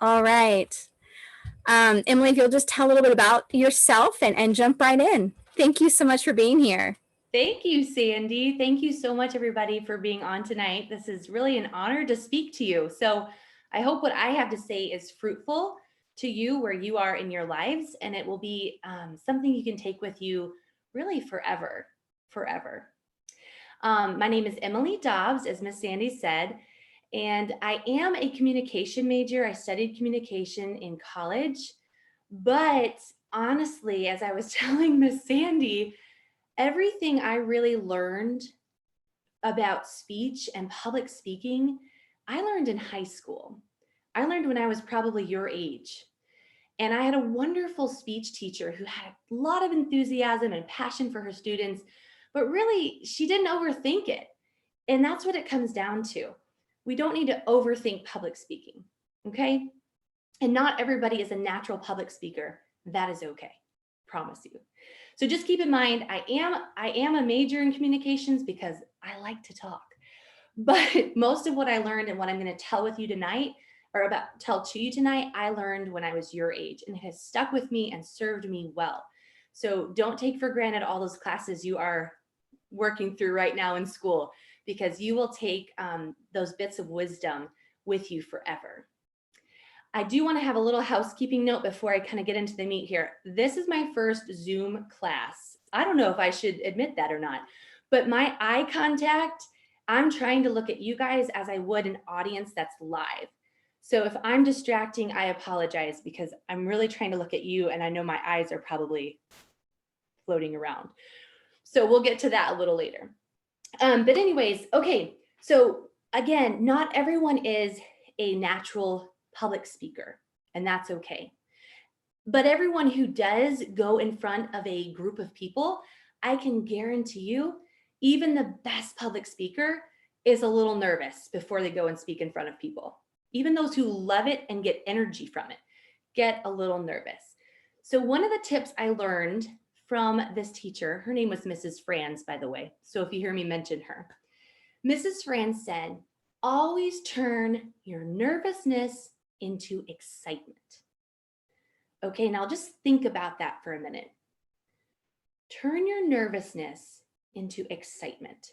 All right. Emily, if you'll just tell a little bit about yourself and jump right in. Thank you so much for being here. Thank you, Sandy. Thank you so much, everybody, for being on tonight. This is really an honor to speak to you. So I hope what I have to say is fruitful to you where you are in your lives, and it will be something you can take with you really forever, forever. My name is Emily Dobbs, as Miss Sandy said, and I am a communication major. I studied communication in college, but honestly, as I was telling Miss Sandy, everything I really learned about speech and public speaking, I learned in high school. I learned when I was probably your age. And I had a wonderful speech teacher who had a lot of enthusiasm and passion for her students, but really, she didn't overthink it. And that's what it comes down to. We don't need to overthink public speaking, okay? And not everybody is a natural public speaker. That is okay, promise you. So just keep in mind, I am a major in communications because I like to talk. But most of what I learned and what I'm going to tell with you tonight, or about tell to you tonight, I learned when I was your age, and it has stuck with me and served me well. So don't take for granted all those classes you are working through right now in school, because you will take those bits of wisdom with you forever. I do want to have a little housekeeping note before I kind of get into the meat here. This is my first Zoom class. I don't know if I should admit that or not, but my eye contact, I'm trying to look at you guys as I would an audience that's live. So if I'm distracting, I apologize, because I'm really trying to look at you and I know my eyes are probably floating around. So we'll get to that a little later. But anyways, okay. So again, not everyone is a natural public speaker, and that's okay. But everyone who does go in front of a group of people, I can guarantee you, even the best public speaker is a little nervous before they go and speak in front of people. Even those who love it and get energy from it get a little nervous. So one of the tips I learned from this teacher, her name was Mrs. Franz, by the way, so if you hear me mention her, Mrs. Franz said, always turn your nervousness into excitement. Okay, now just think about that for a minute. Turn your nervousness into excitement.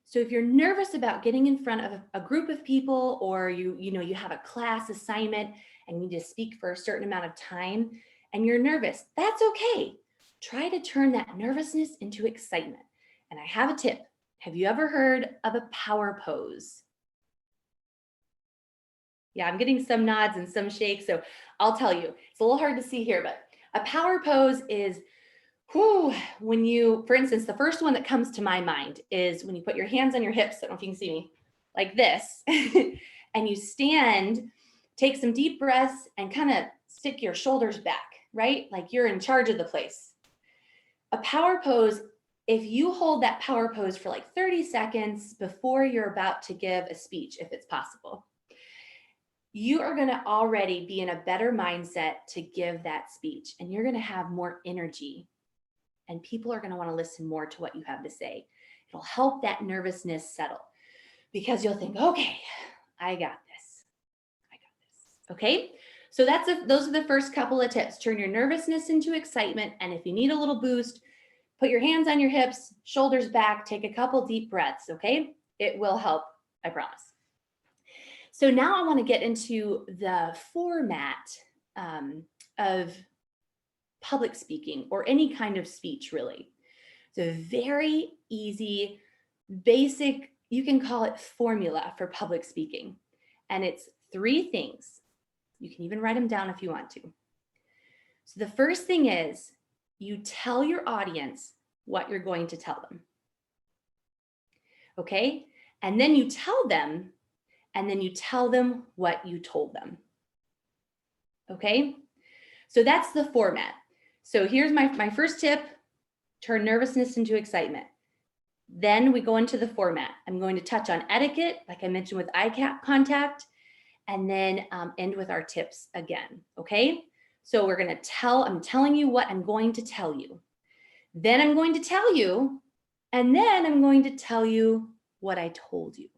So if you're nervous about getting in front of a group of people, or you have a class assignment and you need to speak for a certain amount of time and you're nervous, that's okay. Try to turn that nervousness into excitement. And I have a tip. Have you ever heard of a power pose? Yeah, I'm getting some nods and some shakes, so I'll tell you, it's a little hard to see here, but a power pose is when you, for instance, the first one that comes to my mind is when you put your hands on your hips, I don't know if you can see me, like this, and you stand, take some deep breaths and kind of stick your shoulders back, right? Like you're in charge of the place. A power pose, if you hold that power pose for like 30 seconds before you're about to give a speech, if it's possible, you are going to already be in a better mindset to give that speech, and you're going to have more energy, and people are going to want to listen more to what you have to say. It'll help that nervousness settle, because you'll think, okay, I got this. Okay, so those are the first couple of tips. Turn your nervousness into excitement, and if you need a little boost, put your hands on your hips, shoulders back, take a couple deep breaths, okay? It will help, I promise. So now I want to get into the format of public speaking, or any kind of speech, really. It's a very easy, basic, you can call it formula for public speaking. And it's 3 things. You can even write them down if you want to. So the first thing is, you tell your audience what you're going to tell them. Okay? And then you tell them, and then you tell them what you told them. Okay? So that's the format. So here's my first tip, turn nervousness into excitement. Then we go into the format. I'm going to touch on etiquette, like I mentioned with eye contact, and then end with our tips again, okay? So I'm telling you what I'm going to tell you. Then I'm going to tell you, and then I'm going to tell you what I told you.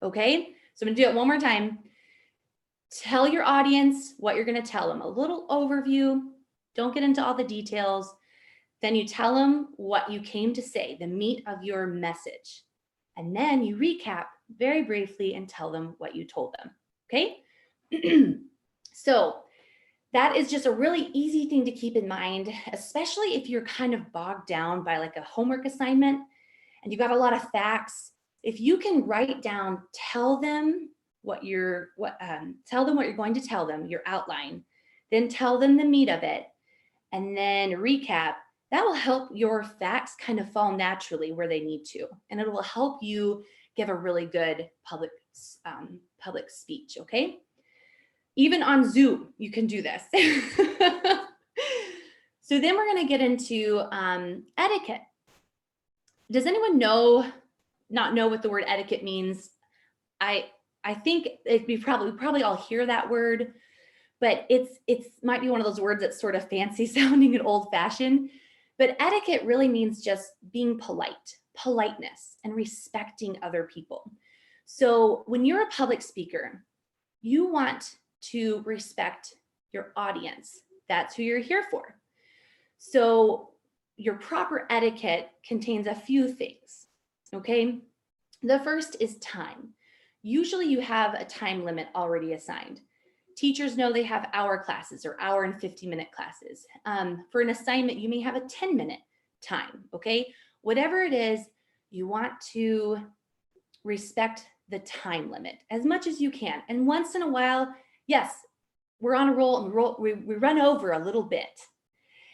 Okay, so I'm gonna do it one more time. Tell your audience what you're going to tell them, a little overview. Don't get into all the details. Then you tell them what you came to say, the meat of your message. And then you recap very briefly and tell them what you told them. Okay? So that is just a really easy thing to keep in mind, especially if you're kind of bogged down by like a homework assignment and you got a lot of facts. If you can write down, tell them what you're going to tell them, your outline, then tell them the meat of it, and then recap. That will help your facts kind of fall naturally where they need to, and it will help you give a really good public speech. Okay, even on Zoom, you can do this. So then we're going to get into etiquette. Does anyone not know what the word etiquette means? I think we probably all hear that word, but it's might be one of those words that's sort of fancy sounding and old fashioned. But etiquette really means just being politeness, and respecting other people. So when you're a public speaker, you want to respect your audience. That's who you're here for. So your proper etiquette contains a few things, okay? The first is time. Usually you have a time limit already assigned. Teachers know they have hour classes or hour and 50-minute classes. For an assignment, you may have a 10-minute time, okay? Whatever it is, you want to respect the time limit as much as you can. And once in a while, yes, we're on a roll and we run over a little bit.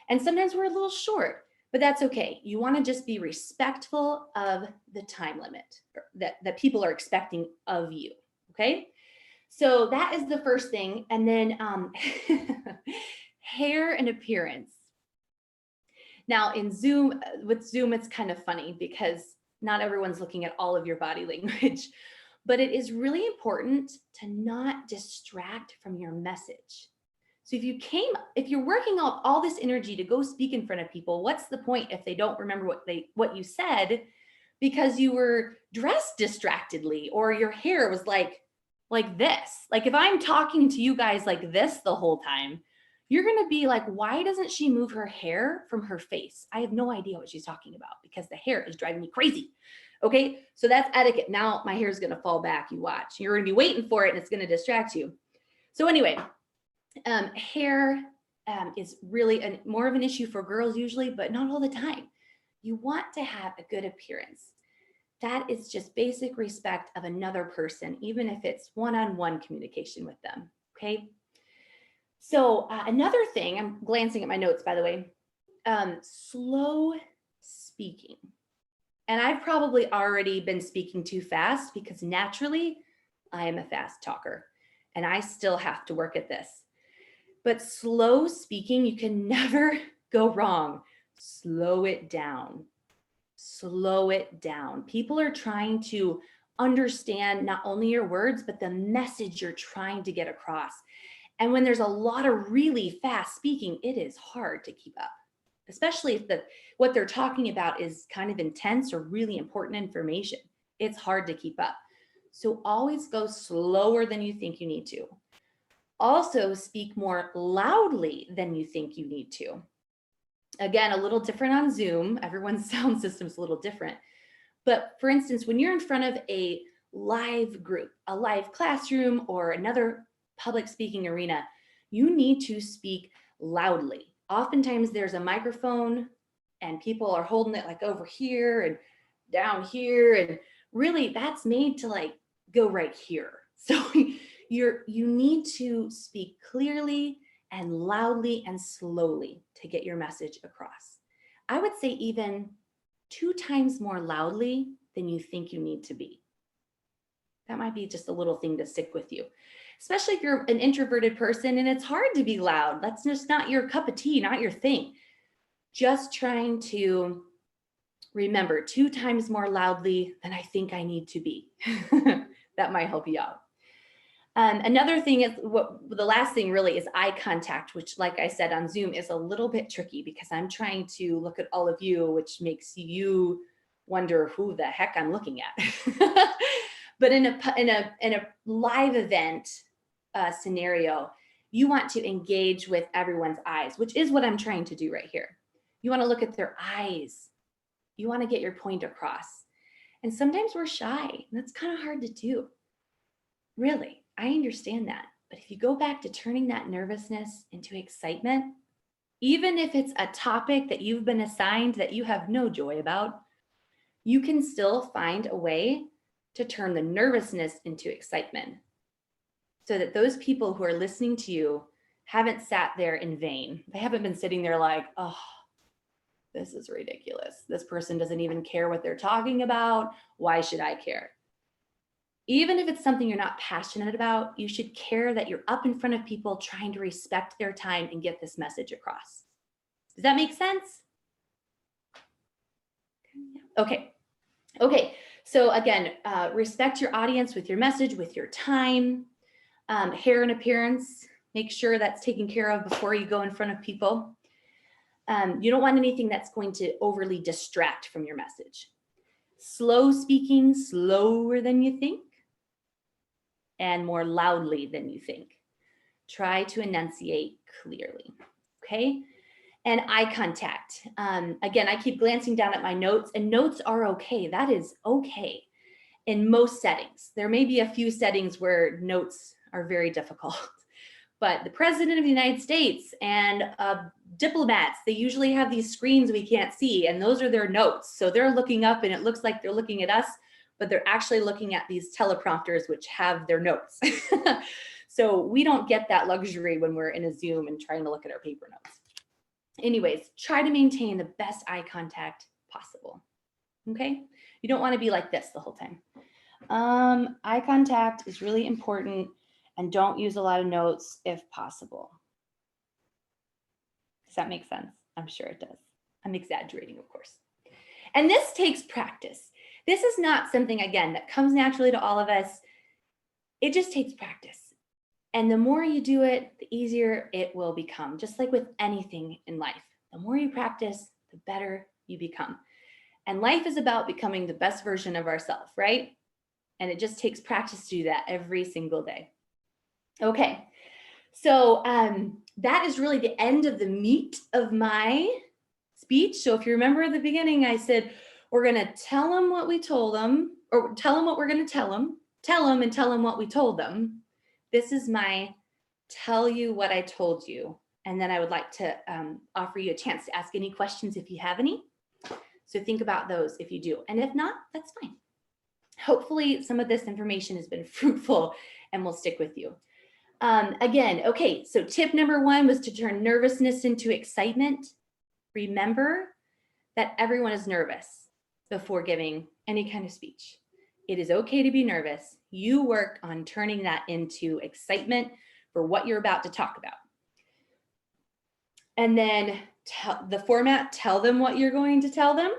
And sometimes we're a little short, but that's okay. You want to just be respectful of the time limit that people are expecting of you, okay? So that is the first thing. And then hair and appearance. Now with Zoom, it's kind of funny because not everyone's looking at all of your body language, but it is really important to not distract from your message. So if you're working up all this energy to go speak in front of people, what's the point if they don't remember what you said because you were dressed distractedly or your hair was like this? Like if I'm talking to you guys like this the whole time, you're going to be like, why doesn't she move her hair from her face? I have no idea what she's talking about because the hair is driving me crazy. Okay, so that's etiquette. Now my hair is going to fall back. You watch. You're going to be waiting for it and it's going to distract you. So anyway, hair is really more of an issue for girls usually, but not all the time. You want to have a good appearance. That is just basic respect of another person, even if it's one-on-one communication with them, okay? So another thing, I'm glancing at my notes, by the way, slow speaking. And I've probably already been speaking too fast because naturally I am a fast talker and I still have to work at this. But slow speaking, you can never go wrong. Slow it down. Slow it down. People are trying to understand not only your words, but the message you're trying to get across. And when there's a lot of really fast speaking, it is hard to keep up, especially if what they're talking about is kind of intense or really important information. It's hard to keep up. So always go slower than you think you need to. Also speak more loudly than you think you need to. Again, a little different on Zoom. Everyone's sound system's a little different. But for instance, when you're in front of a live group, a live classroom, or another public speaking arena, you need to speak loudly. Oftentimes there's a microphone and people are holding it like over here and down here. And really that's made to like go right here. So you need to speak clearly and loudly and slowly to get your message across. I would say even 2 times more loudly than you think you need to be. That might be just a little thing to stick with you, especially if you're an introverted person and it's hard to be loud. That's just not your cup of tea, not your thing. Just trying to remember 2 times more loudly than I think I need to be. That might help you out. Another thing is the last thing really is eye contact, which like I said on Zoom is a little bit tricky because I'm trying to look at all of you, which makes you wonder who the heck I'm looking at. But in a live event, scenario, you want to engage with everyone's eyes, which is what I'm trying to do right here. You want to look at their eyes. You want to get your point across. And sometimes we're shy. And that's kind of hard to do. Really, I understand that. But if you go back to turning that nervousness into excitement, even if it's a topic that you've been assigned that you have no joy about, you can still find a way to turn the nervousness into excitement so that those people who are listening to you haven't sat there in vain. They haven't been sitting there like, oh, this is ridiculous. This person doesn't even care what they're talking about. Why should I care? Even if it's something you're not passionate about, you should care that you're up in front of people trying to respect their time and get this message across. Does that make sense? Okay. So again, respect your audience with your message, with your time, hair and appearance. Make sure that's taken care of before you go in front of people. You don't want anything that's going to overly distract from your message. Slow speaking, slower than you think, and more loudly than you think. Try to enunciate clearly, okay? And eye contact. Again, I keep glancing down at my notes, and notes are okay. That is okay in most settings. There may be a few settings where notes are very difficult, but the President of the United States and diplomats, they usually have these screens we can't see, and those are their notes. So they're looking up and it looks like they're looking at us, but they're actually looking at these teleprompters which have their notes. So we don't get that luxury when we're in a Zoom and trying to look at our paper notes. Anyways, try to maintain the best eye contact possible, okay? You don't wanna be like this the whole time. Eye contact is really important, and don't use a lot of notes if possible. Does that make sense? I'm sure it does. I'm exaggerating, of course. And this takes practice. This is not something, again, that comes naturally to all of us. It just takes practice. And the more you do it, the easier it will become, just like with anything in life. The more you practice, the better you become. And life is about becoming the best version of ourselves, right? And it just takes practice to do that every single day. Okay, so that is really the end of the meat of my speech. So if you remember at the beginning, I said, we're gonna tell them what we told them, or tell them what we're gonna tell them and tell them what we told them. This is my tell you what I told you. And then I would like to offer you a chance to ask any questions if you have any. So think about those if you do. And if not, that's fine. Hopefully some of this information has been fruitful and will stick with you. Again, okay, so tip number 1 was to turn nervousness into excitement. Remember that everyone is nervous before giving any kind of speech. It is okay to be nervous. You work on turning that into excitement for what you're about to talk about. And then the format, tell them what you're going to tell them.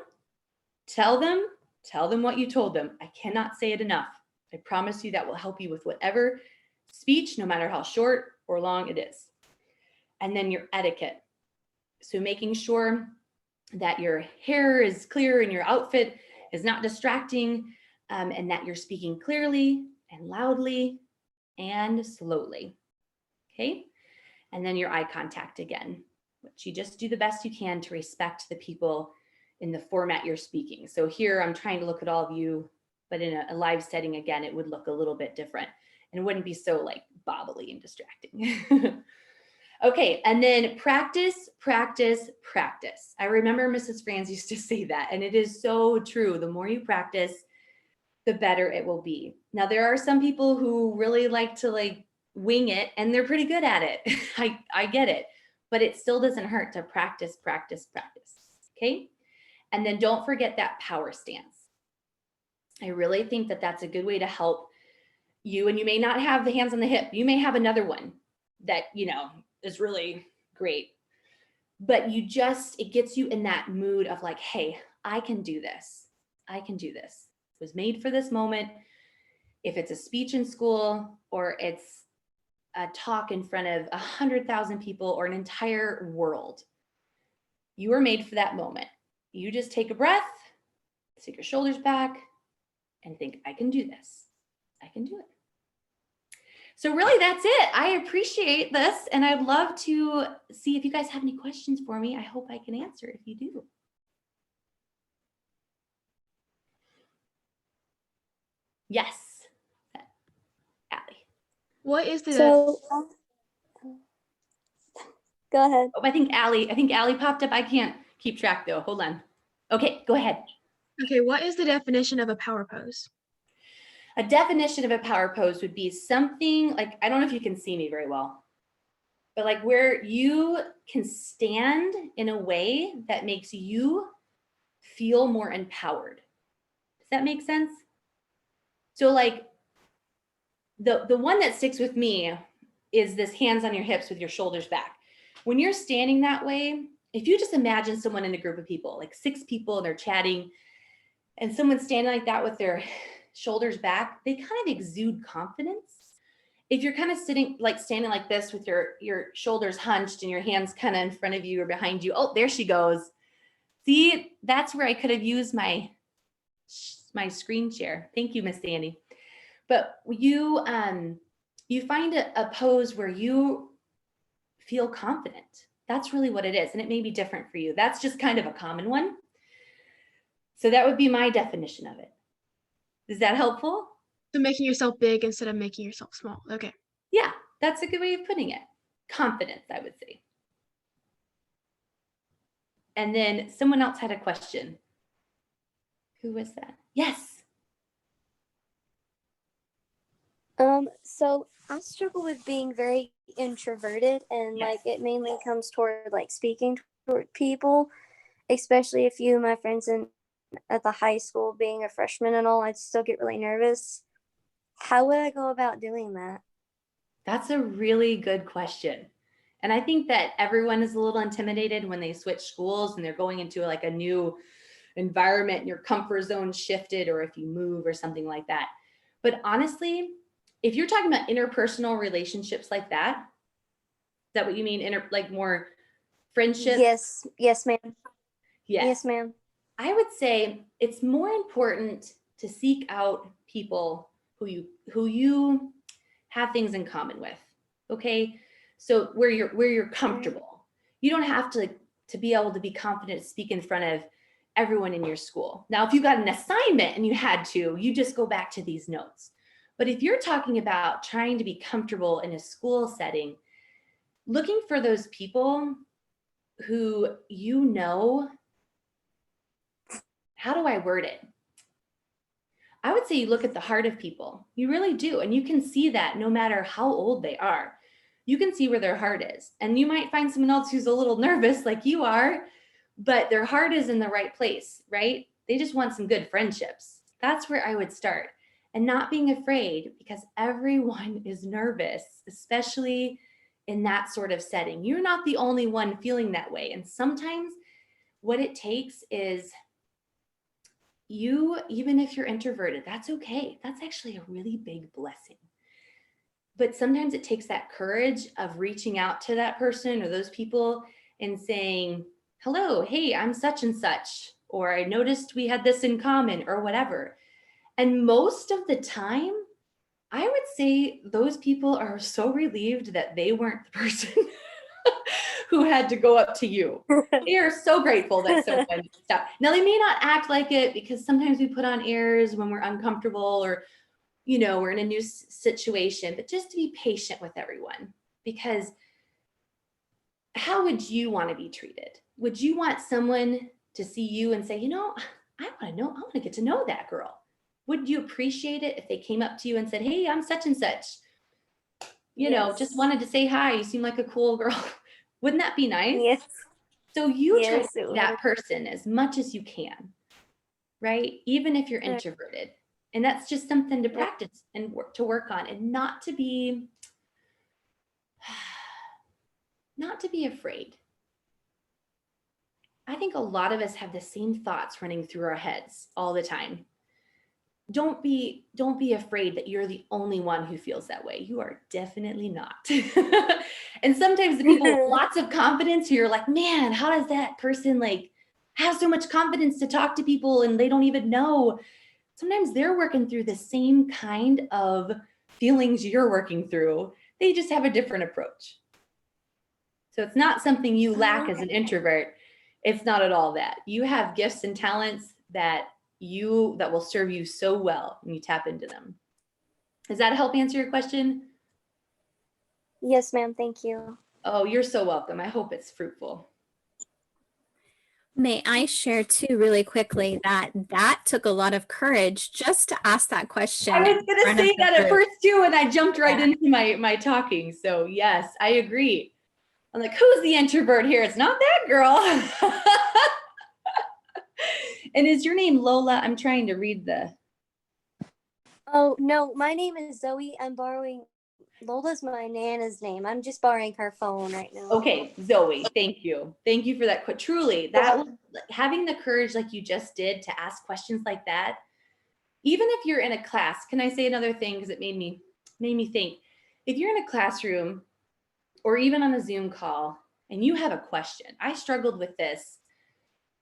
Tell them what you told them. I cannot say it enough. I promise you that will help you with whatever speech, no matter how short or long it is. And then your etiquette. So making sure that your hair is clear and your outfit is not distracting, and that you're speaking clearly and loudly and slowly, okay? And then your eye contact again, which you just do the best you can to respect the people in the format you're speaking. So here I'm trying to look at all of you, but in a live setting, again, it would look a little bit different and it wouldn't be so like bobbly and distracting. Okay, and then practice, practice, practice. I remember Mrs. Franz used to say that, and it is so true. The more you practice, the better it will be. Now, there are some people who really like to wing it, and they're pretty good at it. I get it, but it still doesn't hurt to practice, practice, practice, okay? And then don't forget that power stance. I really think that that's a good way to help you, and you may not have the hands on the hip. You may have another one that, is really great, but it gets you in that mood of like, hey, I can do this. I can do this. It was made for this moment. If it's a speech in school or it's a talk in front of 100,000 people or an entire world, you were made for that moment. You just take a breath, take your shoulders back, and think, I can do this. I can do it. So really that's it. I appreciate this, and I'd love to see if you guys have any questions for me. I hope I can answer if you do. Yes, Allie. What is the So, go ahead. Oh, I think Allie popped up. I can't keep track though. Hold on. Okay, go ahead. okay, what is the definition of a power pose? A definition of a power pose would be something like, I don't know if you can see me very well, but like where you can stand in a way that makes you feel more empowered. Does that make sense? So like the one that sticks with me is this hands on your hips with your shoulders back. When you're standing that way, if you just imagine someone in a group of people, like 6 people, and they're chatting, and someone's standing like that with their shoulders back, they kind of exude confidence. If you're kind of standing like this with your shoulders hunched and your hands kind of in front of you or behind you, oh, there she goes. See, that's where I could have used my screen share. Thank you, Miss Sandy. But you find a pose where you feel confident. That's really what it is. And it may be different for you. That's just kind of a common one. So that would be my definition of it. Is that helpful? So making yourself big instead of making yourself small. Okay. Yeah, that's a good way of putting it. Confidence, I would say. And then someone else had a question. Who was that? Yes. So I struggle with being very introverted, and Yes. like it mainly comes toward like speaking toward people, especially if you, my friends in at the high school, being a freshman and all, I'd still get really nervous. How would I go about doing that? That's a really good question. And I think that everyone is a little intimidated when they switch schools and they're going into like a new environment and your comfort zone shifted, or if you move or something like that. But honestly, if you're talking about interpersonal relationships like that, is that what you mean? Like more friendship? Yes, ma'am. Yes. Yes, ma'am. I would say it's more important to seek out people who you have things in common with. Okay? So where you're comfortable. You don't have to be able to be confident to speak in front of everyone in your school. Now, if you got an assignment and you had to, you just go back to these notes. But if you're talking about trying to be comfortable in a school setting, looking for those people who how do I word it? I would say you look at the heart of people. You really do. And you can see that no matter how old they are. You can see where their heart is. And you might find someone else who's a little nervous like you are, but their heart is in the right place, right? They just want some good friendships. That's where I would start. And not being afraid, because everyone is nervous, especially in that sort of setting. You're not the only one feeling that way. And sometimes what it takes is even if you're introverted, that's okay. That's actually a really big blessing. But sometimes it takes that courage of reaching out to that person or those people and saying, hello, hey, I'm such and such, or I noticed we had this in common, or whatever. And most of the time, I would say those people are so relieved that they weren't the person who had to go up to you. They are so grateful that someone stopped. Now, they may not act like it, because sometimes we put on airs when we're uncomfortable, or we're in a new situation, but just to be patient with everyone. Because how would you want to be treated? Would you want someone to see you and say, I want to get to know that girl? Would you appreciate it if they came up to you and said, hey, I'm such and such, Yes. just wanted to say hi, you seem like a cool girl? Wouldn't that be nice? Yes. So you try Yes, to it be that would. person as much as you can, right? Even if you're Right. introverted. And that's just something to Right. practice and work on, and not to be afraid. I think a lot of us have the same thoughts running through our heads all the time. Don't be afraid that you're the only one who feels that way. You are definitely not. And sometimes the people with lots of confidence who you're like, man, how does that person have so much confidence to talk to people and they don't even know? Sometimes they're working through the same kind of feelings you're working through. They just have a different approach. So it's not something you lack as an introvert. It's not at all that. You have gifts and talents that will serve you so well when you tap into them. Does that help answer your question? Yes, ma'am. Thank you. Oh, you're so welcome. I hope it's fruitful. May I share too really quickly that took a lot of courage just to ask that question. I was going to say that at first too, and I jumped right Yeah. into my talking. So yes, I agree. I'm like, who's the introvert here? It's not that girl. And is your name Lola? I'm trying to read the. Oh, no, my name is Zoe. I'm borrowing Lola's my Nana's name. I'm just borrowing her phone right now. Okay, Zoe, thank you. Thank you for that. Truly, that was having the courage like you just did to ask questions like that. Even if you're in a class, can I say another thing? Because it made me think. If you're in a classroom or even on a Zoom call and you have a question, I struggled with this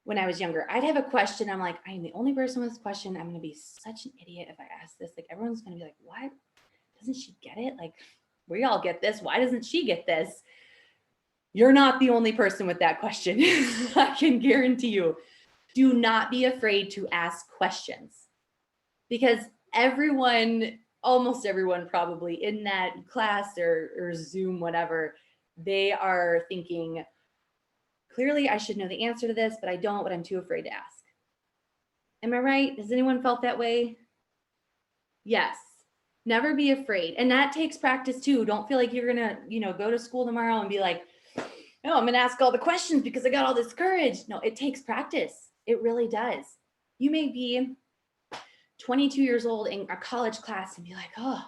when I was younger. I'd have a question. I'm like, I'm the only person with this question. I'm going to be such an idiot if I ask this. Like, everyone's going to be like, what? Doesn't she get it? Like, we all get this. Why doesn't she get this? You're not the only person with that question. I can guarantee you. Do not be afraid to ask questions, because everyone, almost everyone probably in that class or Zoom, whatever, they are thinking, clearly I should know the answer to this, but I don't, but I'm too afraid to ask. Am I right? Has anyone felt that way? Yes. Never be afraid. And that takes practice too. Don't feel like you're going to, go to school tomorrow and be like, no, I'm going to ask all the questions because I got all this courage. No, it takes practice. It really does. You may be 22 years old in a college class and be like, oh,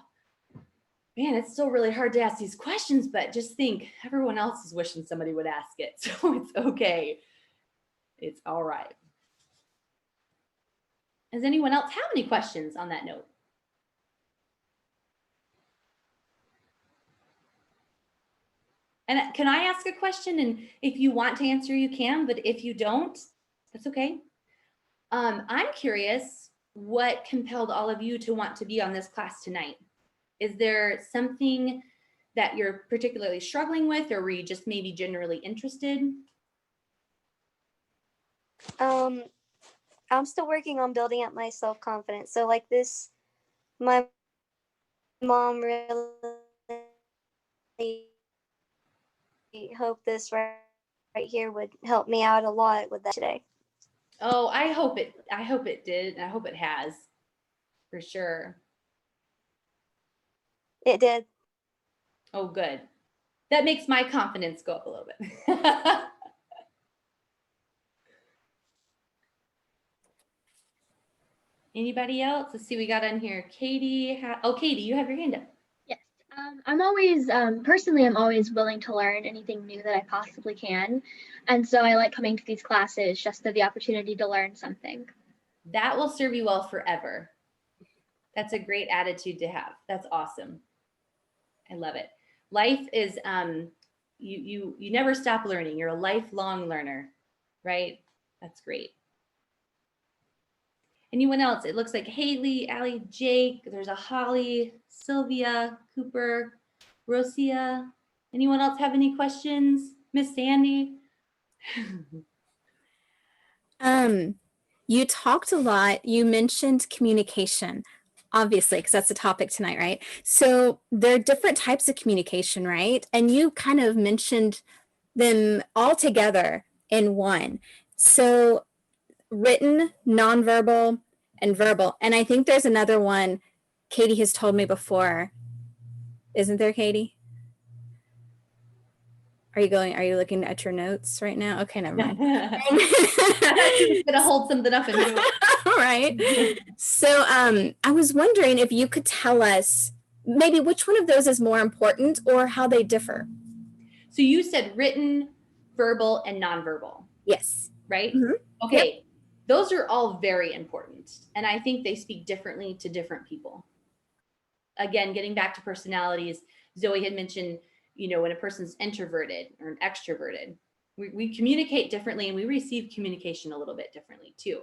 man, it's still really hard to ask these questions, but just think, everyone else is wishing somebody would ask it. So it's okay. It's all right. Does anyone else have any questions on that note? And can I ask a question? And if you want to answer, you can, but if you don't, that's okay. I'm curious what compelled all of you to want to be on this class tonight. Is there something that you're particularly struggling with, or were you just maybe generally interested? I'm still working on building up my self-confidence. So like this, my mom really hoped this right here would help me out a lot with that today. Oh, I hope it did. I hope it has, for sure. It did. Oh, good. That makes my confidence go up a little bit. Anybody else? Let's see, we got on here. Katie. Katie, you have your hand up. Yes. I'm always, personally, I'm always willing to learn anything new that I possibly can. And so I like coming to these classes just for the opportunity to learn something. That will serve you well forever. That's a great attitude to have. That's awesome. I love it. Life is, you never stop learning. You're a lifelong learner, right? That's great. Anyone else? It looks like Haley, Allie, Jake. There's a Holly, Sylvia, Cooper, Rosia. Anyone else have any questions? Miss Sandy? You talked a lot. You mentioned communication, obviously, because that's the topic tonight, right? So there are different types of communication, right? And you kind of mentioned them all together in one. So written, nonverbal, and verbal. And I think there's another one Katie has told me before. Isn't there, Katie? Are you looking at your notes right now? Okay, never mind. I thought she was going to hold something up and do it. All right. So I was wondering if you could tell us maybe which one of those is more important or how they differ. So you said written, verbal, and nonverbal. Yes. Right? Mm-hmm. Okay. Yep. Those are all very important. And I think they speak differently to different people. Again, getting back to personalities, Zoe had mentioned, when a person's introverted or extroverted, we communicate differently and we receive communication a little bit differently too.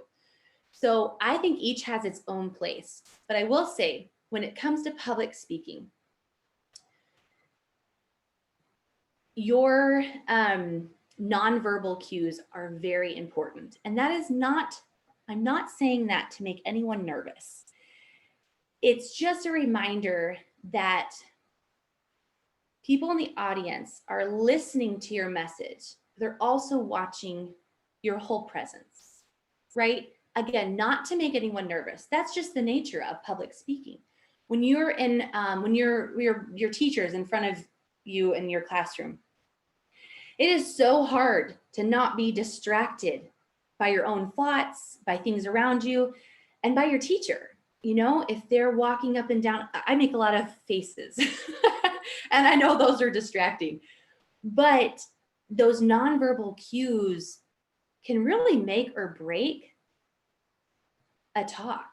So I think each has its own place. But I will say, when it comes to public speaking, your nonverbal cues are very important. And that is not, I'm not saying that to make anyone nervous. It's just a reminder that people in the audience are listening to your message. They're also watching your whole presence, right? Again, not to make anyone nervous. That's just the nature of public speaking. When you're in, when your teacher's in front of you in your classroom, it is so hard to not be distracted by your own thoughts, by things around you, and by your teacher. You know, if they're walking up and down, I make a lot of faces and I know those are distracting, but those nonverbal cues can really make or break a talk.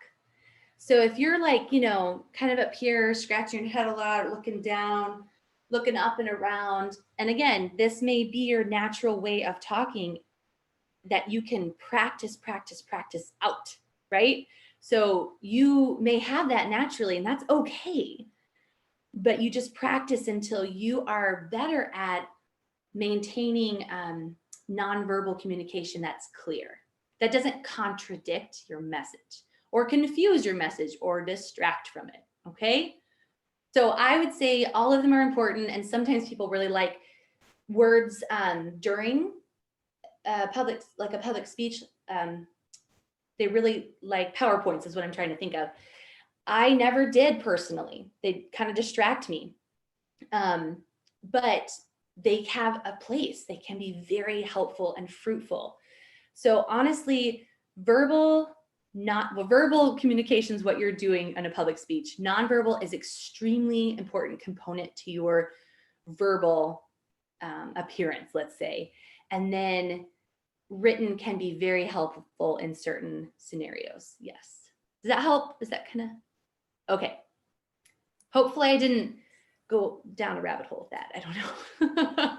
So if you're like, you know, kind of up here, scratching your head a lot, looking down, looking up and around, and again, this may be your natural way of talking that you can practice out, right? So you may have that naturally, and that's okay, but you just practice until you are better at maintaining nonverbal communication that's clear, that doesn't contradict your message or confuse your message or distract from it, okay? So I would say all of them are important, and sometimes people really like words during a public speech. They really like PowerPoints is what I'm trying to think of. I never did personally. They kind of distract me, but they have a place. They can be very helpful and fruitful. So honestly, verbal communication is what you're doing in a public speech. Nonverbal is extremely important component to your verbal appearance, let's say. And then written can be very helpful in certain scenarios. Yes. Does that help? Is that kind of okay? Hopefully I didn't go down a rabbit hole with that. I don't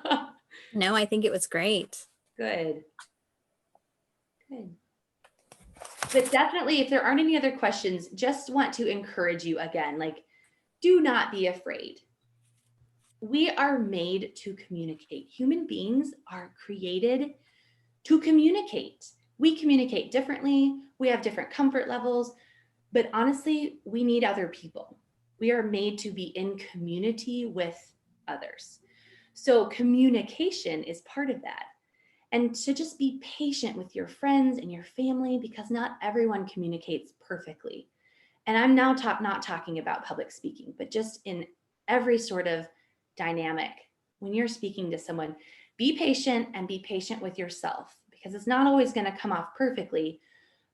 know. No, I think it was great. Good. But definitely, if there aren't any other questions, just want to encourage you again, like, do not be afraid. We are made to communicate. Human beings are created to communicate. We communicate differently. We have different comfort levels, but honestly, we need other people. We are made to be in community with others. So communication is part of that. And to just be patient with your friends and your family, because not everyone communicates perfectly. And I'm now not talking about public speaking, but just in every sort of dynamic. When you're speaking to someone, be patient and be patient with yourself, because it's not always going to come off perfectly,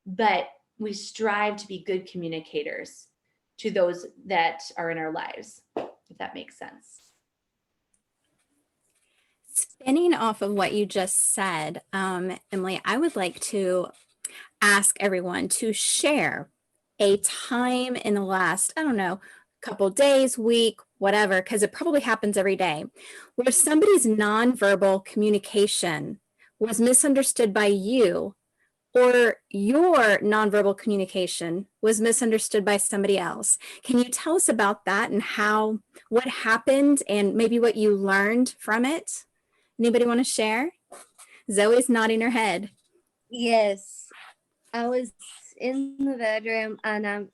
but we strive to be good communicators to those that are in our lives, if that makes sense. Spinning off of what you just said, Emily, I would like to ask everyone to share a time in the last, I don't know, couple days, week, whatever, because it probably happens every day, where somebody's nonverbal communication was misunderstood by you, or your nonverbal communication was misunderstood by somebody else. Can you tell us about that and what happened and maybe what you learned from it? Anybody want to share? Zoe's nodding her head. Yes, I was in the bedroom, and I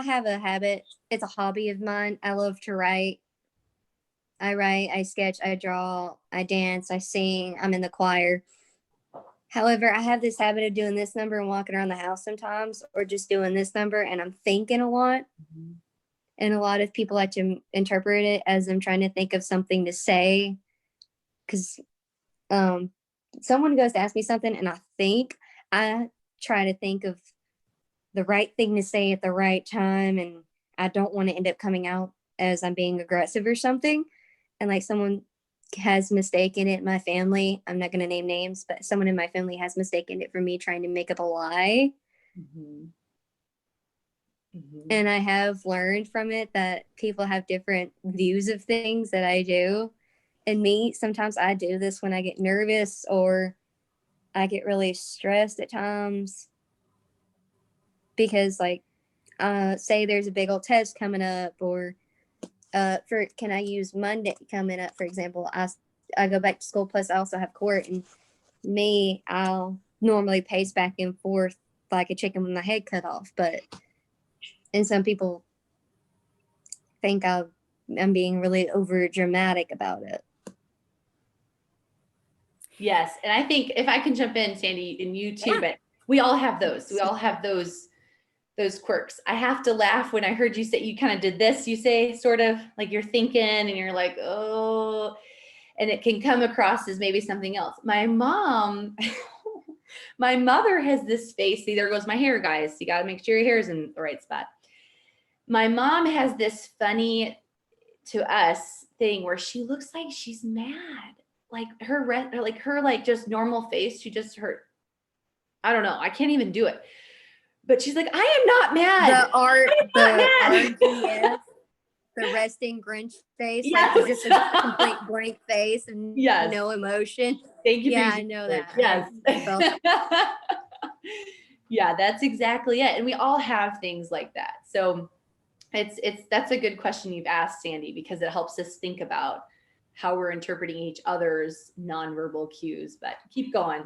have a habit. It's a hobby of mine. I love to write. I write, I sketch, I draw, I dance, I sing. I'm in the choir. However, I have this habit of doing this number and walking around the house sometimes, or just doing this number, and I'm thinking a lot. Mm-hmm. And a lot of people like to interpret it as I'm trying to think of something to say. Because someone goes to ask me something, and I try to think of the right thing to say at the right time, and I don't want to end up coming out as I'm being aggressive or something. And like someone has mistaken it in my family. I'm not going to name names, but someone in my family has mistaken it for me trying to make up a lie. Mm-hmm. Mm-hmm. And I have learned from it that people have different views of things that I do. And me, sometimes I do this when I get nervous or I get really stressed at times, because like say there's a big old test coming up, or for can I use Monday coming up, for example, I go back to school, plus I also have court, and I'll normally pace back and forth like a chicken with my head cut off, and some people think I'm being really over dramatic about it. Yes. And I think if I can jump in, Sandy, and you too, Yeah. but we all have those. We all have those quirks. I have to laugh when I heard you say you kind of did this, you say sort of like you're thinking and you're like, oh, and it can come across as maybe something else. My mom, my mother has this face. See, there goes my hair, guys. You got to make sure your hair is in the right spot. My mom has this funny to us thing where she looks like she's mad. Like her just normal face. She just hurt. I don't know. I can't even do it. But she's like, I am not mad. RGF, the resting Grinch face. Yes. Like just a complete blank face and Yes. no emotion. Thank you. Yeah, I know that. Yes. Yeah, that's exactly it. And we all have things like that. So that's a good question you've asked, Sandy, because it helps us think about how we're interpreting each other's nonverbal cues. But keep going.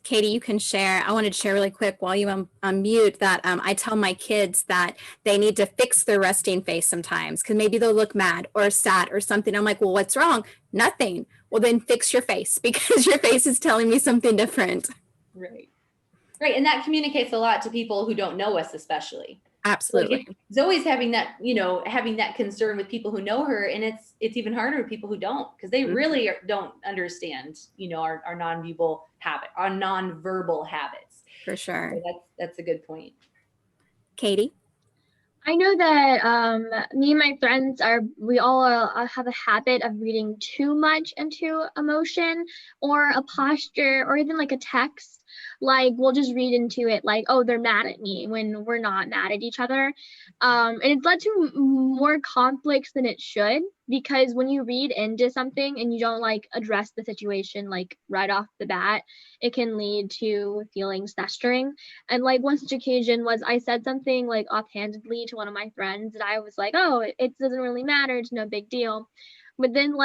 Katie, you can share. I wanted to share really quick while you unmute that I tell my kids that they need to fix their resting face sometimes because maybe they'll look mad or sad or something. I'm like, well, what's wrong? Nothing. Well, then fix your face because your face is telling me something different. Right. Right. And that communicates a lot to people who don't know us, especially. Absolutely. Like Zoe's having that, having that concern with people who know her, and it's even harder with people who don't, because they really don't understand, our nonverbal habits. For sure. So that's a good point. Katie? I know that me and my friends we all have a habit of reading too much into emotion or a posture or even like a text. Like we'll just read into it like, oh, they're mad at me when we're not mad at each other. And it's led to more conflicts than it should, because when you read into something and you don't like address the situation like right off the bat, it can lead to feelings festering. And like one such occasion was I said something like offhandedly to one of my friends, and I was like, oh, it doesn't really matter, it's no big deal. But then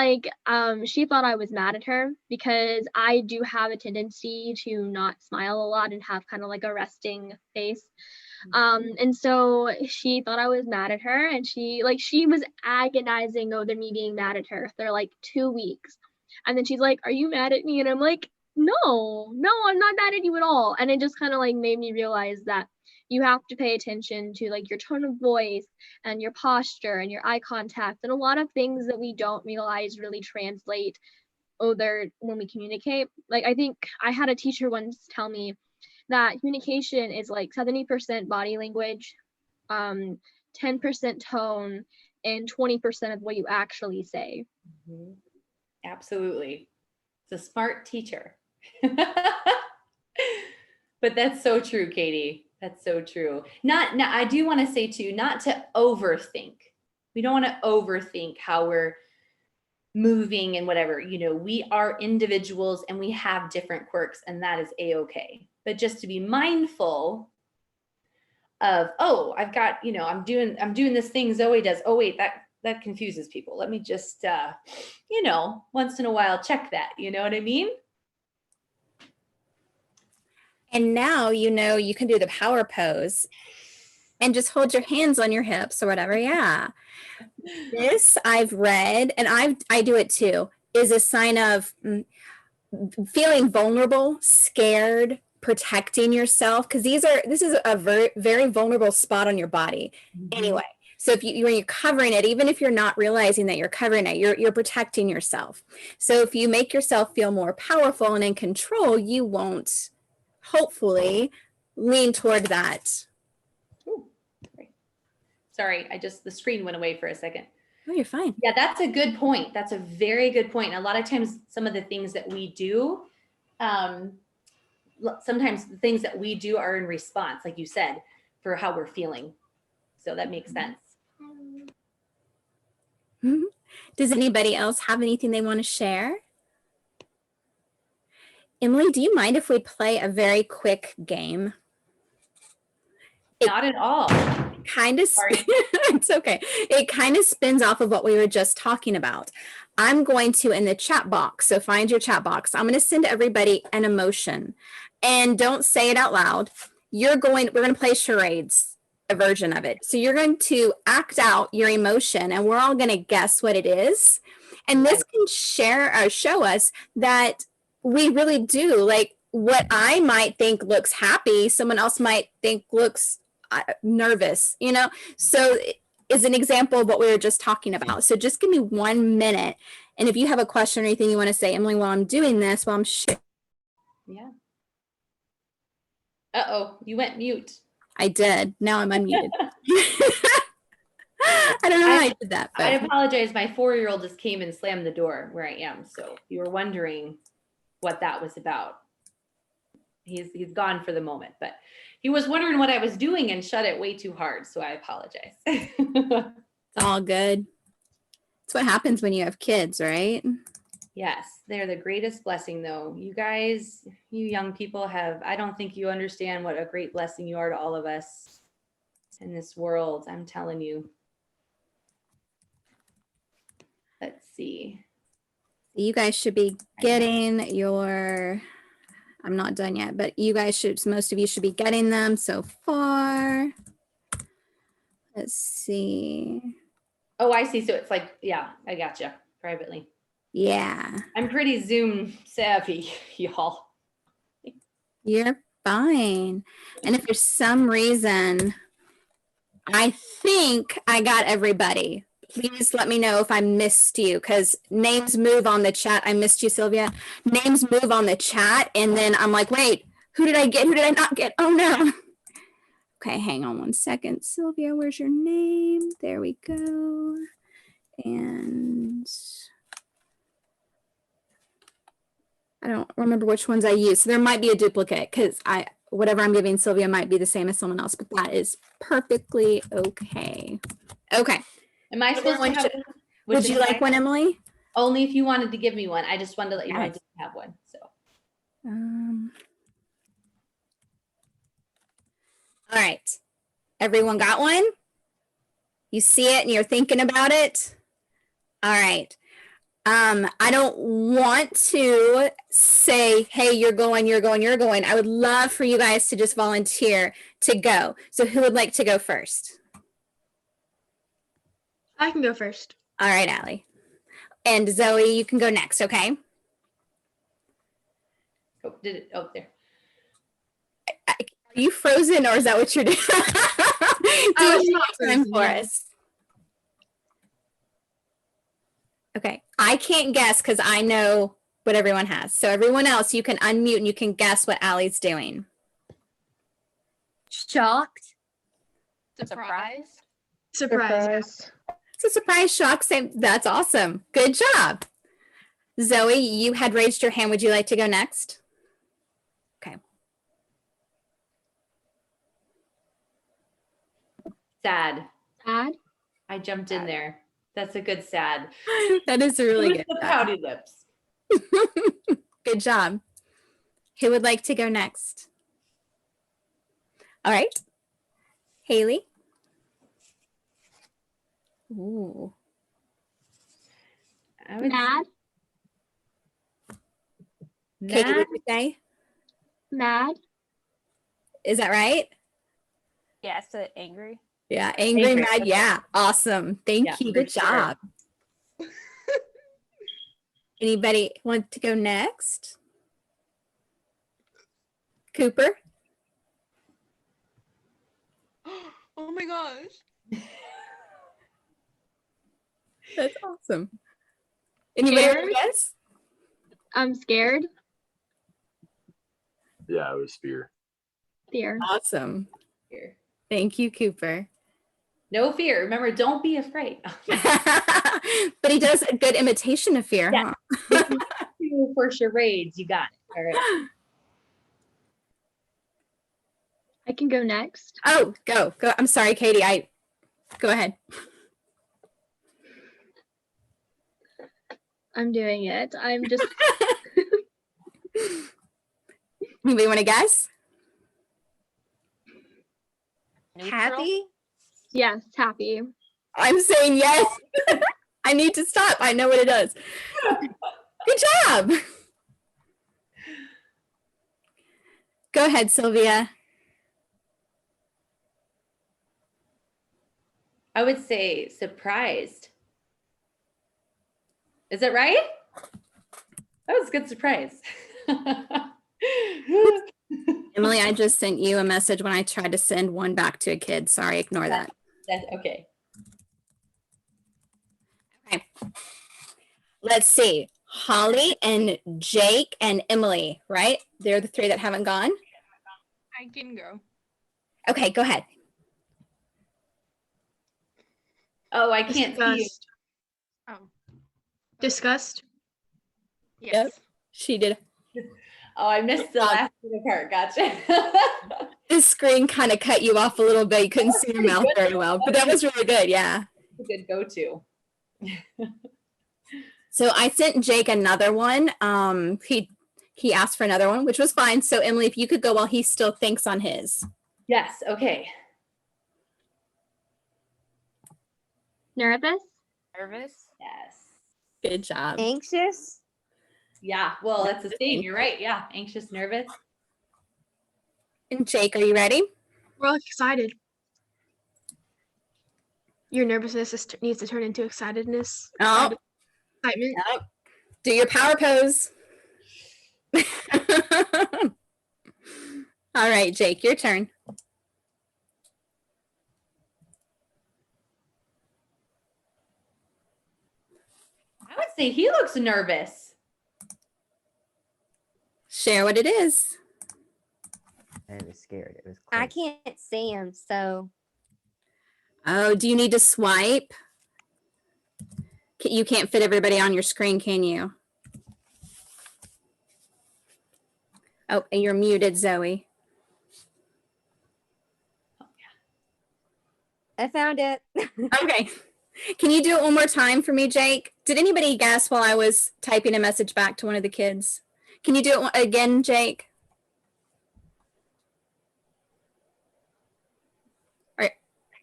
she thought I was mad at her because I do have a tendency to not smile a lot and have kind of like a resting face. And so she thought I was mad at her, and she was agonizing over me being mad at her for like 2 weeks. And then she's like, are you mad at me? And I'm like, no, I'm not mad at you at all. And it just kind of like made me realize that you have to pay attention to like your tone of voice and your posture and your eye contact, and a lot of things that we don't realize really translate when we communicate. Like I think I had a teacher once tell me that communication is like 70% body language, 10% tone, and 20% of what you actually say. Mm-hmm. Absolutely. It's a smart teacher. But that's so true, Katie. That's so true. I do want to say too, not to overthink. We don't want to overthink how we're moving and whatever. We are individuals and we have different quirks, and that is a-okay. But just to be mindful of, oh, I've got, I'm doing this thing Zoe does. Oh wait, that confuses people. Let me just once in a while check that. You know what I mean? And now you can do the power pose and just hold your hands on your hips or whatever. Yeah. This I've read, and I do it too, is a sign of feeling vulnerable, scared, protecting yourself, because this is a very, very vulnerable spot on your body. Anyway. So when you're covering it, even if you're not realizing that you're covering it, you're protecting yourself. So if you make yourself feel more powerful and in control, you won't hopefully lean toward that. Ooh, sorry, the screen went away for a second. Oh, you're fine. Yeah, that's a good point. That's a very good point. And a lot of times, some of the things that we do, sometimes the things that we do are in response, like you said, for how we're feeling. So that makes sense. Does anybody else have anything they want to share? Emily, do you mind if we play a very quick game? Not at all. Kind of, Sorry. it's okay. It kind of spins off of what we were just talking about. I'm going to, in the chat box, so find your chat box, I'm going to send everybody an emotion, and don't say it out loud. We're going to play charades, a version of it. So you're going to act out your emotion, and we're all going to guess what it is. And this can show us that we really do, like, what I might think looks happy, someone else might think looks nervous, so is an example of what we were just talking about. So just give me 1 minute, and if you have a question or anything you want to say, Emily, while I'm doing this, while I'm Yeah. Uh-oh, you went mute. I did. Now I'm unmuted. I don't know how I did that, but I apologize. My 4-year-old just came and slammed the door where I am. So if you were wondering what that was about, he's gone for the moment, but he was wondering what I was doing and shut it way too hard. So I apologize. it's all good. It's what happens when you have kids, right? Yes, they're the greatest blessing though. You guys, you young people I don't think you understand what a great blessing you are to all of us in this world. I'm telling you. Let's see. You guys should be getting your, I'm not done yet, but you guys should, most of you should be getting them so far. Let's see. Oh, I see. So it's like, yeah, I gotcha. Privately. Yeah. I'm pretty Zoom savvy, y'all. You're fine. And if for some reason, I think I got everybody. Please let me know if I missed you, because names move on the chat. I missed you, Sylvia. Names move on the chat, and then I'm like, wait, who did I get? Who did I not get? Oh no. Okay, hang on 1 second. Sylvia, where's your name? There we go. And I don't remember which ones I used. So there might be a duplicate, because whatever I'm giving Sylvia might be the same as someone else, but that is perfectly okay. Okay. Am I supposed to have one? Would you like one, Emily? Only if you wanted to give me one. I just wanted to let you know I didn't have one. So. All right. Everyone got one? You see it and you're thinking about it? All right. I don't want to say, hey, you're going. I would love for you guys to just volunteer to go. So who would like to go first? I can go first. All right, Allie. And Zoe, you can go next, okay? Oh, did it? Oh, there. Are you frozen, or is that what you're doing? I was not time frozen, for no. us. Okay, I can't guess because I know what everyone has. So everyone else, you can unmute and you can guess what Allie's doing. Shocked. Surprise. It's a surprise shock. Same. That's awesome. Good job. Zoe, you had raised your hand. Would you like to go next? Okay. Sad. Sad. I jumped in there. That's a good sad. That is a really With good. the pouty lips. Good job. Who would like to go next? All right. Haley. Ooh. I would Mad. Katie, Mad. would you say? Mad. Is that right? Yeah, so angry. Yeah, angry, Angry, mad. okay. Yeah, awesome. Thank Yeah, you. for Good sure. job. Anybody want to go next? Cooper? Oh my gosh. That's awesome. Anybody want to Scared? guess? I'm scared. Yeah, it was fear. Fear. Awesome. Fear. Thank you, Cooper. No fear. Remember, don't be afraid. But he does a good imitation of fear, Yeah. huh? For charades, you got it. All right. I can go next. Oh, go. I'm sorry, Katie. Go ahead. I'm doing it. I'm just Anybody want to guess? Happy? Yes, happy. I'm saying yes. I need to stop. I know what it does. Good job. Go ahead, Sylvia. I would say surprised. Is it right? That was a good surprise. Emily, I just sent you a message when I tried to send one back to a kid. Sorry, ignore that. That's okay. Okay. Let's see. Holly and Jake and Emily, right? They're the three that haven't gone. I can go. Okay, go ahead. Oh, I can't see you. Disgust. Oh. Disgust? Yes. Yep. She did. Oh, I missed the last little part. Gotcha. This screen kind of cut you off a little bit. You couldn't see your mouth very well, but that was really good. Yeah. A good go-to. So I sent Jake another one. He asked for another one, which was fine. So Emily, if you could go while he still thinks on his. Yes. Okay. Nervous? Nervous. Yes. Good job. Anxious? Yeah. Well, it's the same. You're right. Yeah. Anxious, nervous. And Jake, are you ready? We're all excited. Your nervousness needs to turn into excitedness. Oh, Excitement. yep. Do your power pose. All right, Jake, your turn. I would say he looks nervous. Share what it is. And it was scared. It was I close. can't see him, so Oh, do you need to swipe? You can't fit everybody on your screen, can you? Oh, and you're muted, Zoe. I found it. Okay. Can you do it one more time for me, Jake? Did anybody guess while I was typing a message back to one of the kids? Can you do it again, Jake?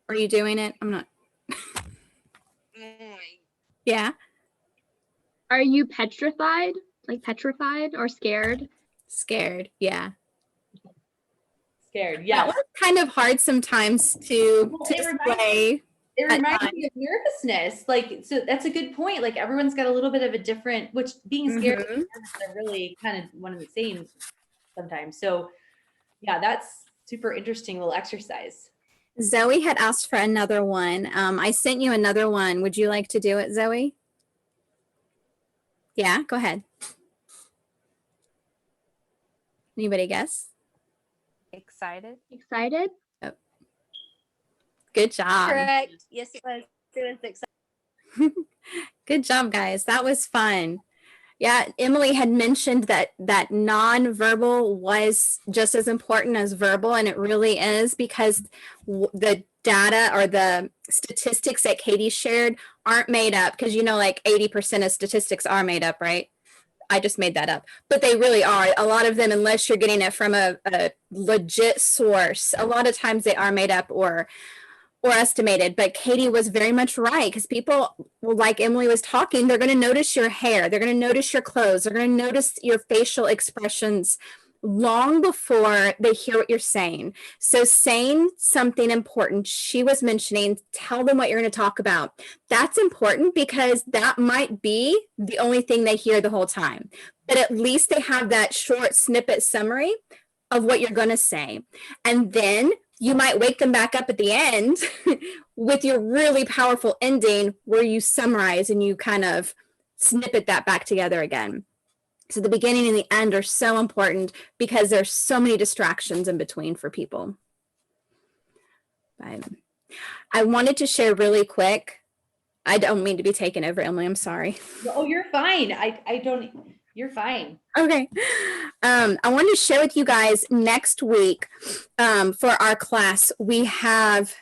Are you doing it? I'm not. Yeah. Are you petrified? Like petrified or scared? Scared. Yeah. Scared. That Yeah. was kind of hard sometimes to Well, it reminds- display. It at reminds times. me of nervousness. Like, so that's a good point. Like everyone's got a little bit of a different, which being scared and Mhm. nervous are really kind of one and the same sometimes. So yeah, that's super interesting little exercise. Zoe had asked for another one. I sent you another one. Would you like to do it, Zoe? Yeah, go ahead. Anybody guess? Excited. Excited? Good job. Correct. Yes, it was. It was exciting. Good job, guys. That was fun. Yeah, Emily had mentioned that nonverbal was just as important as verbal, and it really is because the data or the statistics that Katie shared aren't made up because like 80% of statistics are made up, right? I just made that up, but they really are. A lot of them, unless you're getting it from a legit source, a lot of times they are made up or estimated. But Katie was very much right because people, like Emily was talking, they're going to notice your hair, they're going to notice your clothes, they're going to notice your facial expressions long before they hear what you're saying. So saying something important, she was mentioning, tell them what you're going to talk about. That's important because that might be the only thing they hear the whole time. But at least they have that short snippet summary of what you're going to say. And then you might wake them back up at the end with your really powerful ending where you summarize and you kind of snippet that back together again. So the beginning and the end are so important because there's so many distractions in between for people. But I wanted to share really quick. I don't mean to be taken over, Emily. I'm sorry. Oh, you're fine. I don't, you're fine. Okay. I wanted to share with you guys next week for our class, we have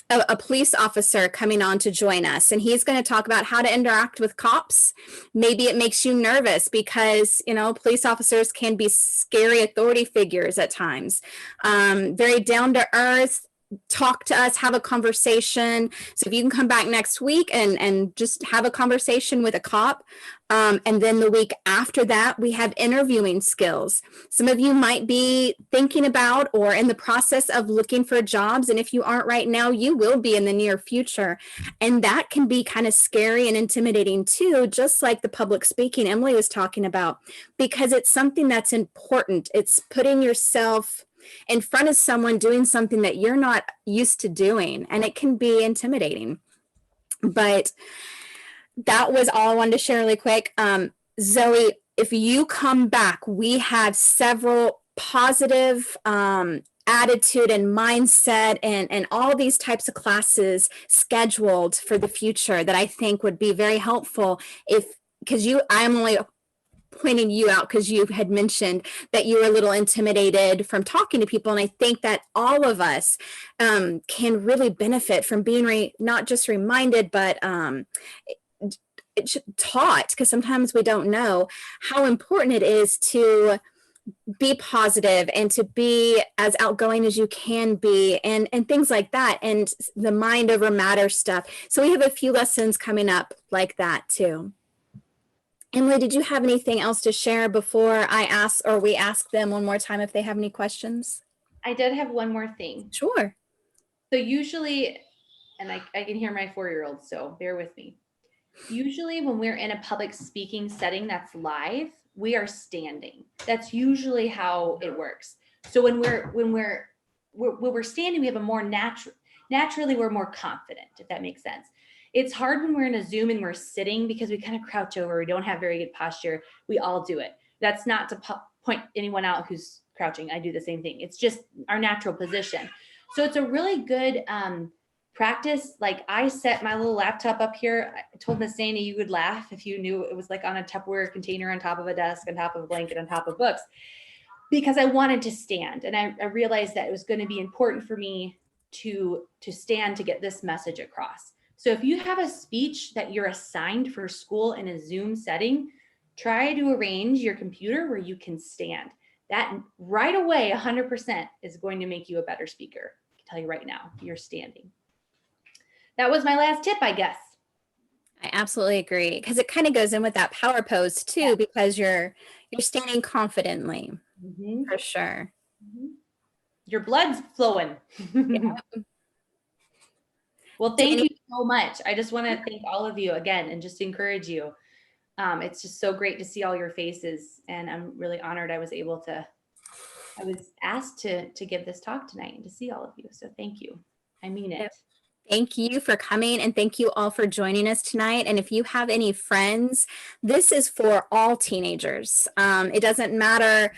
a police officer coming on to join us, and he's going to talk about how to interact with cops. Maybe it makes you nervous because, police officers can be scary authority figures at times, very down to earth, talk to us, have a conversation. So if you can come back next week and just have a conversation with a cop. And then the week after that, we have interviewing skills. Some of you might be thinking about or in the process of looking for jobs. And if you aren't right now, you will be in the near future. And that can be kind of scary and intimidating too, just like the public speaking Emily was talking about, because it's something that's important. It's putting yourself in front of someone doing something that you're not used to doing, and it can be intimidating. But that was all I wanted to share really quick. Zoe, if you come back, we have several positive attitude and mindset and all these types of classes scheduled for the future that I think would be very helpful. Because I'm only pointing you out because you had mentioned that you were a little intimidated from talking to people. And I think that all of us can really benefit from being not just reminded, but taught, because sometimes we don't know how important it is to be positive and to be as outgoing as you can be and things like that, and the mind over matter stuff. So we have a few lessons coming up like that too. Emily, did you have anything else to share before we ask them one more time if they have any questions? I did have one more thing. Sure. So usually, and I can hear my 4-year-old, so bear with me. Usually when we're in a public speaking setting that's live, we are standing. That's usually how it works. So when we're standing, we have a more naturally we're more confident, if that makes sense. It's hard when we're in a Zoom and we're sitting because we kind of crouch over. We don't have very good posture. We all do it. That's not to point anyone out who's crouching. I do the same thing. It's just our natural position. So it's a really good practice. Like I set my little laptop up here. I told Miss Sandy you would laugh if you knew it was like on a Tupperware container on top of a desk, on top of a blanket, on top of books, because I wanted to stand. And I realized that it was going to be important for me to stand to get this message across. So if you have a speech that you're assigned for school in a Zoom setting, try to arrange your computer where you can stand. That right away, 100% is going to make you a better speaker. I can tell you right now, you're standing. That was my last tip, I guess. I absolutely agree, because it kind of goes in with that power pose too, because you're standing confidently, for sure. Your blood's flowing. Yeah. Well, thank you so much. I just want to thank all of you again and just encourage you. It's just so great to see all your faces, and I'm really honored I was asked to give this talk tonight and to see all of you. So thank you. I mean it. Thank you for coming, and thank you all for joining us tonight. And if you have any friends, this is for all teenagers. It doesn't matter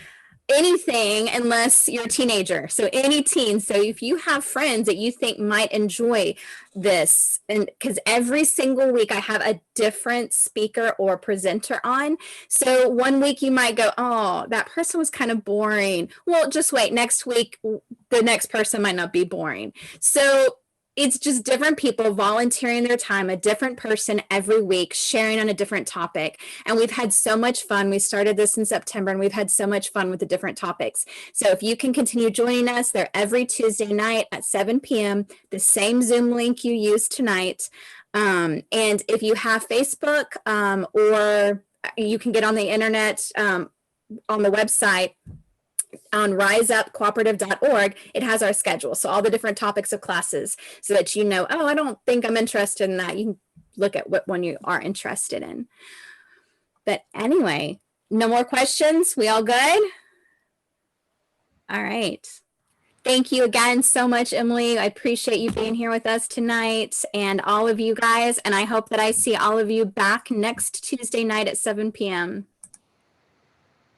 anything unless you're a teenager. So any teen. So if you have friends that you think might enjoy this, and because every single week I have a different speaker or presenter on. So one week you might go, oh, that person was kind of boring. Well, just wait. Next week, the next person might not be boring. So it's just different people volunteering their time, a different person every week, sharing on a different topic. And we've had so much fun. We started this in September, and we've had so much fun with the different topics. So if you can continue joining us, they're every Tuesday night at 7 p.m., the same Zoom link you used tonight. And if you have Facebook or you can get on the internet on the website, on riseupcooperative.org, it has our schedule. So all the different topics of classes, so that you know, oh, I don't think I'm interested in that. You can look at what one you are interested in. But anyway, no more questions. We all good? All right. Thank you again so much, Emily. I appreciate you being here with us tonight, and all of you guys. And I hope that I see all of you back next Tuesday night at 7 p.m.